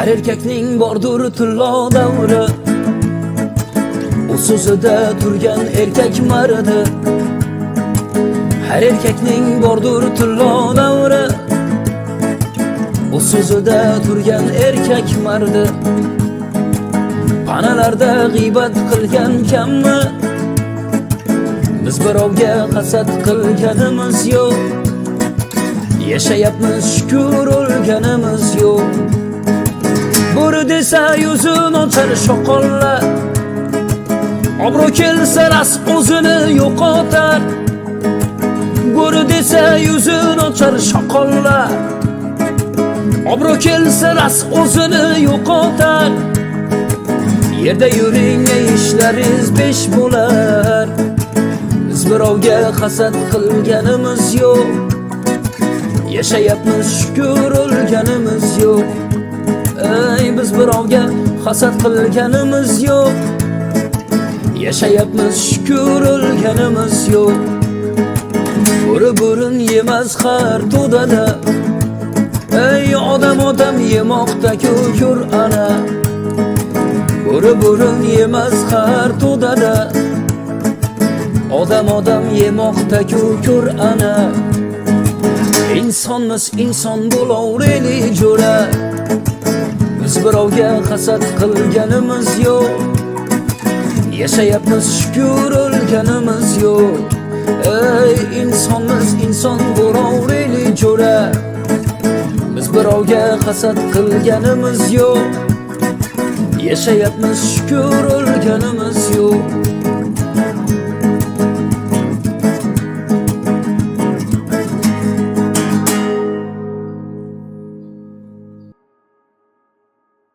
Her erkekning bordur tillo davri, o so'zida turgan erkak mardi. Her erkekning bordur tillo davri, o so'zida turgan erkak mardi. Panalarda g'iybat qilgan kammi? Biz birovga hasad qilganimiz yo'q. Yashayapmiz shukr, o'lganimiz yo'q. Bo'ri desa yuzin ochar shoqollar, obro' kelsa ras o'zini yo'qotar. Bo'ri desa yuzin ochar shoqollar, obro' kelsa ras o'zini yo'qotar. Yerda yuring, ishlaringiz besh bo'lar. Biz birovga hasad qilganimiz yo'q. Yashayapmiz shukr, o'lganimiz yo'q. Ey, biz birovga hasad qilganimiz yo'q. Yashayapmiz shukr, o'lganimiz yo'q. Bo'ri bo'rin yemas har to'dada. Ey, odam yemoqda ko'kur ana. Bo'ri bo'rin yemas har to'dada. Odam yemoqda ko'kur ana. İnsonmiz, inson bo'laveraylik jo'ra. Biz birovga hasad qilganimiz yo'q. Yashayapmiz shukr, o'lganimiz yo'q. Ey, insonmiz, inson bo'laveraylik jo'ra. Biz birovga hasad qilganimiz yo'q. Yashayapmiz shukr, o'lganimiz yo'q.